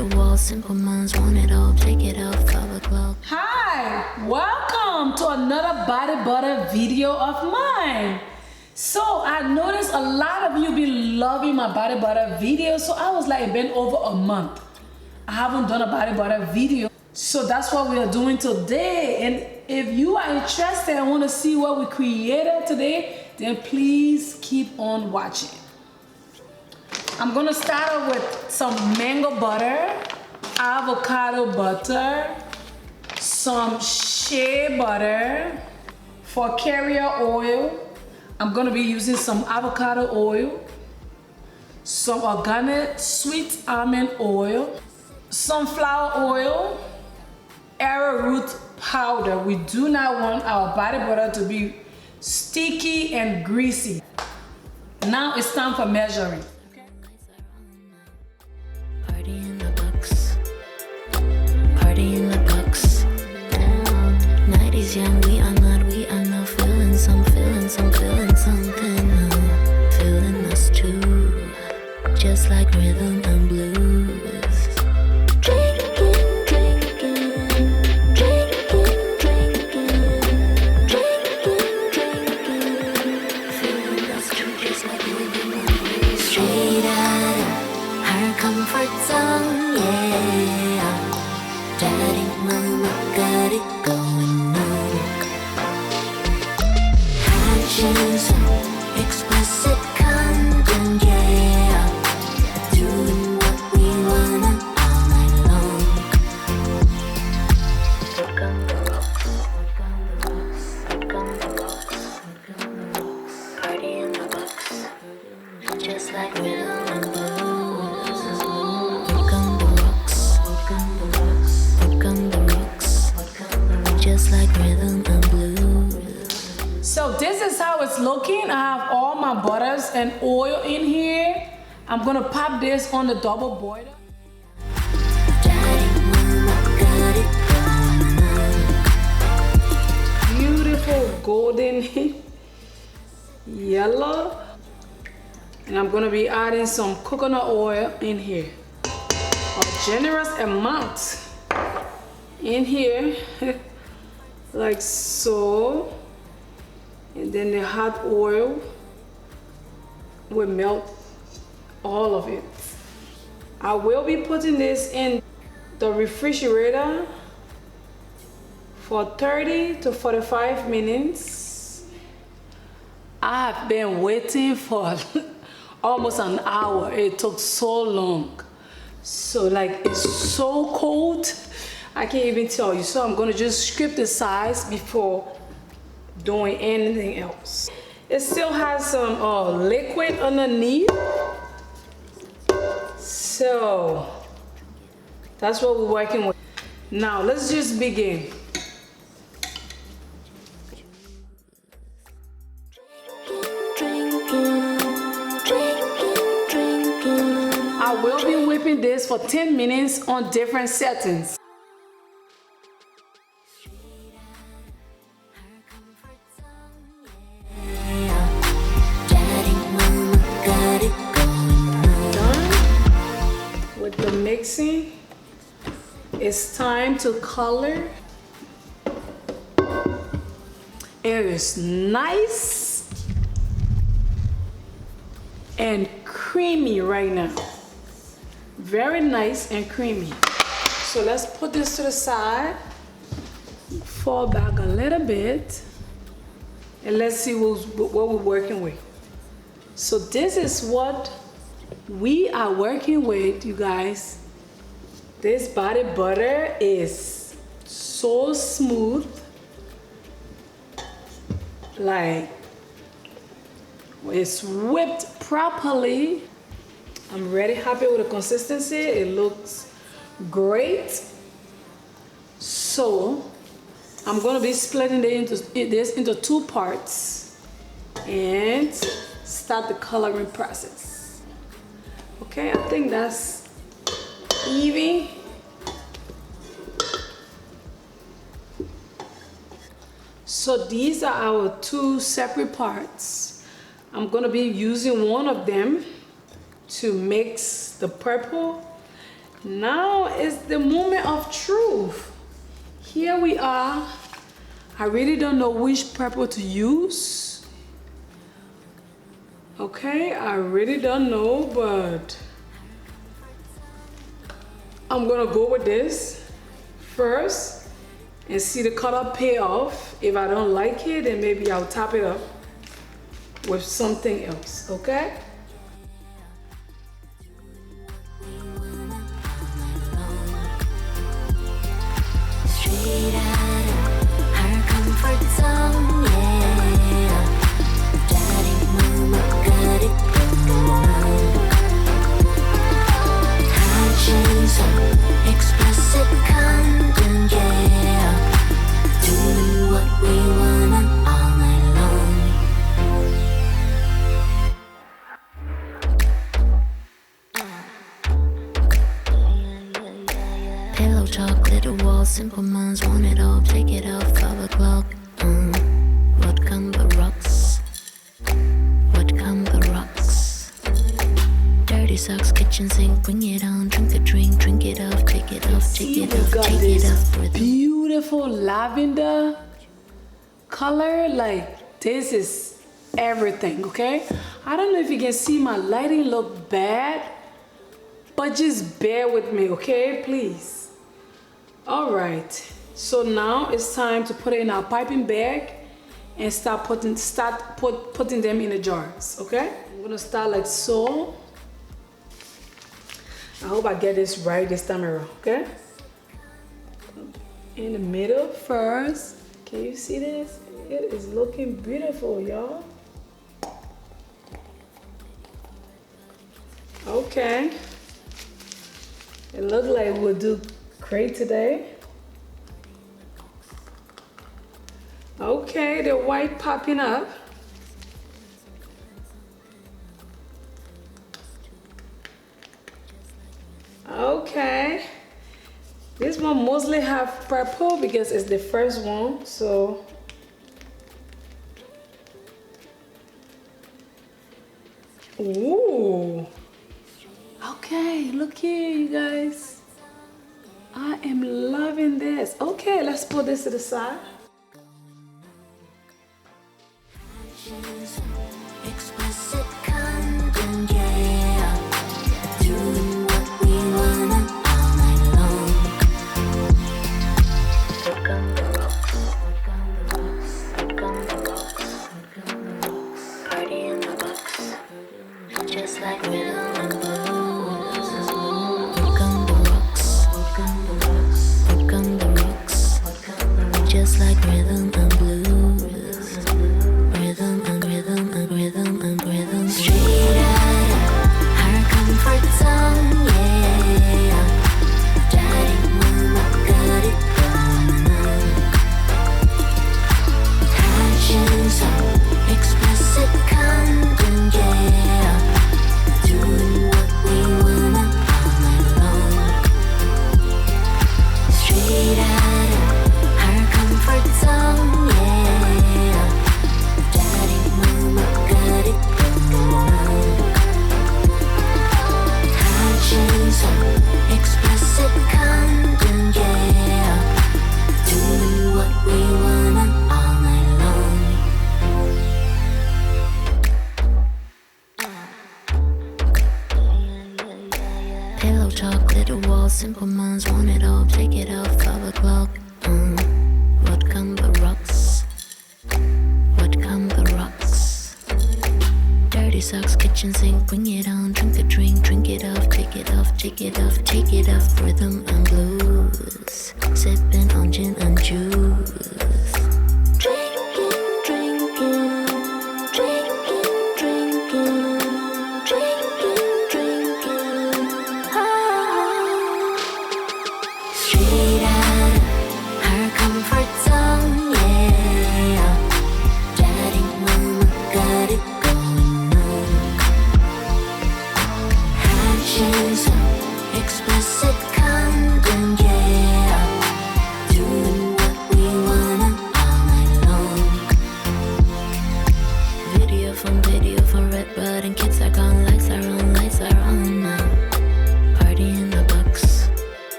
the wall, simple minds want it all. Take it off, cover clock. Hi, welcome to another body butter video of mine. So I noticed a lot of you be loving my body butter videos, so I was like, it's been over a month I haven't done a body butter video, so that's what we are doing today. And if you are interested and want to see what we created today, then please keep on watching. I'm gonna start off with some mango butter, avocado butter, some shea butter. For carrier oil, I'm gonna be using some avocado oil, some organic sweet almond oil, sunflower oil, arrowroot powder. We do not want our body butter to be sticky and greasy. Now it's time for measuring. Party in the box. Party in the box. Night is young, we are not feeling something. Feeling us too. Just like rhythm and blues. Drinking, feeling us too. Just like rhythm and blues. Straight out of her comfort zone, yeah. Daddy, mama got it going on. Actions, explicit content, yeah. Doing what we wanna all night long. Look on the rocks, look on the rocks, look on the rocks, look on the rocks. Party in the box, just like rhythm and blues. Look on the rocks, look on the rocks, look on the rocks, just like rhythm and blues. So this is how it's looking. I have all my butters and oil in here. I'm gonna pop this on the double boiler. Daddy, mama got it going on. Beautiful golden yellow. And I'm gonna be adding some coconut oil in here. A generous amount in here, like so. And then the hot oil will melt all of it. I will be putting this in the refrigerator for 30 to 45 minutes. I have been waiting for almost an hour. It took so long. So like it's so cold, I can't even tell you. So I'm gonna just scrape the sides before doing anything else. It still has some liquid underneath, so that's what we're working with. Now let's just begin. I will be whipping this for 10 minutes on different settings. With the mixing, it's time to color. It is nice and creamy right now. Very nice and creamy. So let's put this to the side, fall back a little bit, and let's see what we're working with. So this is what we are working with, you guys. This body butter is so smooth, like it's whipped properly. I'm really happy with the consistency. It looks great. So I'm gonna be splitting this into two parts and start the coloring process. Okay, I think that's even. So these are our two separate parts. I'm gonna be using one of them to mix the purple, Now is the moment of truth. Here we are. I really don't know which purple to use. Okay, I really don't know, but I'm gonna go with this first and see the color pay off. If I don't like it, then maybe I'll top it up with something else, okay? Straight out of our comfort zone, yeah. Daddy, mama, got it going on. Conscience, explicit content, yeah. Doing what we wanna all night long. Pillow talk, glitter wall, simple minds want it all. Take it off, 5 o'clock. What come the rocks? What come the rocks? Dirty socks, kitchen sink, bring it on. Drink a drink it off, take it off, take See, it we off, got take this it off. Rhythm. beautiful lavender color. Like, this is everything, okay? I don't know if you can see my lighting look bad, but just bear with me, okay? Please. All right, so now it's time to put it in our piping bag and start putting them in the jars, okay? I'm gonna start like so. I hope I get this right this time around, okay? In the middle first. Can you see this? It is looking beautiful, y'all. Okay. It looks like we'll do great today. Okay, the white popping up. Okay. This one mostly have purple because it's the first one, so. Ooh. Okay, look here, you guys. I am loving this. Okay, let's put this to the side. Explicit content, yeah. Doing what we wanna all night long. Look on the rocks, look on the rocks, look on the rocks, look on the rocks. Party in the box, just like rhythm and blues. Look on the rocks, look on the rocks, look on the rocks, just like rhythm and blues. Rhythm and rhythm and rhythm and rhythm. Straight out of our comfort zone, yeah. Daddy, mama, got it going on. Conscience, explicit content, yeah. Doing what we wanna all night long. Straight out of our comfort zone, yeah. Daddy, mama, got it going on. Conscience, explicit content, yeah. Doing what we wanna all night long. Pillow talk, glitter wall, simple minds want it all. Take it off, 5 o'clock. What come the rocks? What come the rocks? Dirty socks, kitchen sink, bring it on. Drink a drink it off, take it off, take it off, take it off. Rhythm and blues, sipping on gin and juice. Drinking, drinking, drinking, drinking, drinking, drinking. Ah. Straight out of our comfort zone, yeah. Daddy, mama, got it going on. Conscience, explicit content, yeah. Doing what we wanna all night long. Video from red button, kids are gone, lights are on now. Party in the box.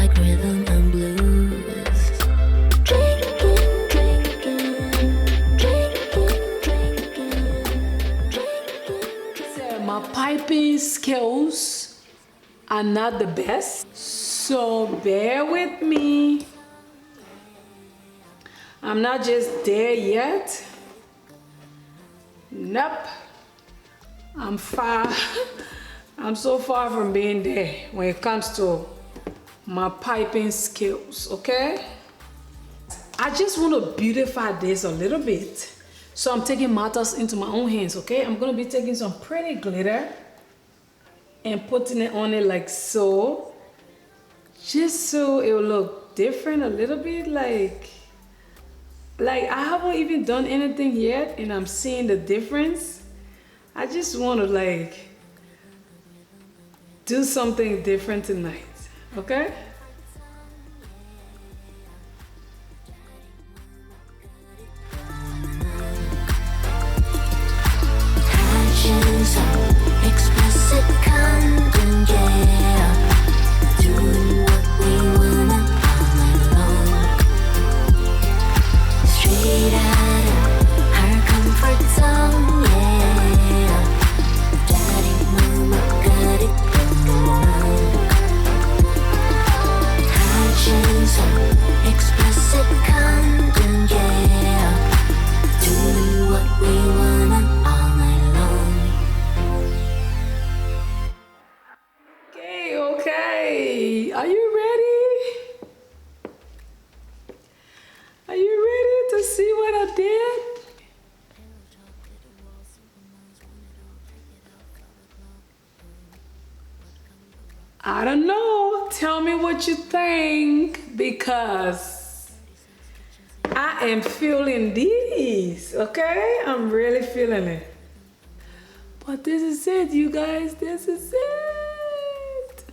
like rhythm and blues. Drinking, drinking, drinking, drinking. My piping skills are not the best, so bear with me. I'm not just there yet. Nope. I'm far. I'm so far from being there when it comes to my piping skills, okay? I just want to beautify this a little bit. So I'm taking matters into my own hands, okay? I'm gonna be taking some pretty glitter and putting it on it like so. Just so it will look different a little bit, like I haven't even done anything yet and I'm seeing the difference. I just want to like do something different tonight, okay? Explicit content, yeah. Doing what we wanna all night long. Straight out of our comfort zone, yeah. Daddy, mama, got it going on. Conscious of explicit content, yeah. Doing what we wanna all night long. Okay. Are you ready? Are you ready to see what I did? I don't know. Tell me what you think because I am feeling these, okay? I'm really feeling it. But this is it, you guys. This is it.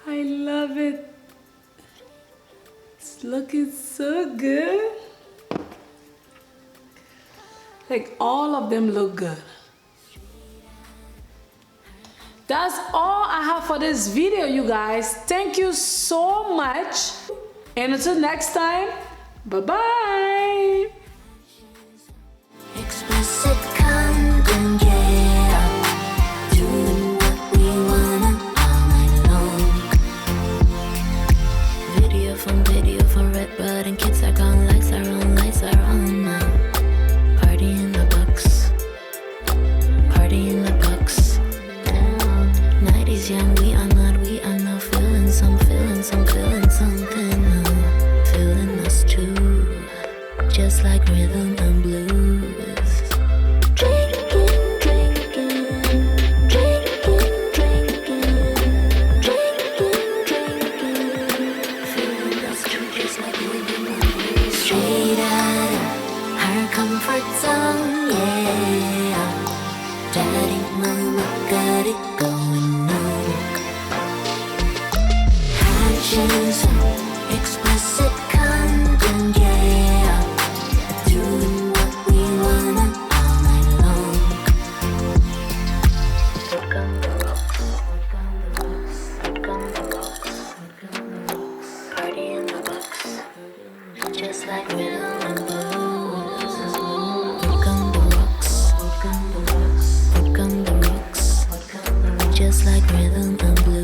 I love it. It's looking so good. Like all of them look good. That's all I have for this video, you guys. Thank you so much. And until next time, bye-bye. Explicit content, yeah. Doing what we wanna all night long. Video from red button. Kids are gone, lights are on now. Party in the box. Party in the box. Night is young, we are not feeling something. Feeling us too. Just like rhythm and blues. Drinking, drinking, drinking, drinking, drinking. Feeling us too, just like rhythm and blues. Straight out of our comfort zone, yeah. Daddy, mama, got it going on. Conscious of explicit content, yeah. Doing what we wanna all night long. Work on the rocks, work on the rocks, work on the rocks, work on the rocks. Party in the box, just like rhythm and blues. Work on the rocks, work on the rocks, work on the rocks, work on the rocks, just like rhythm and blues.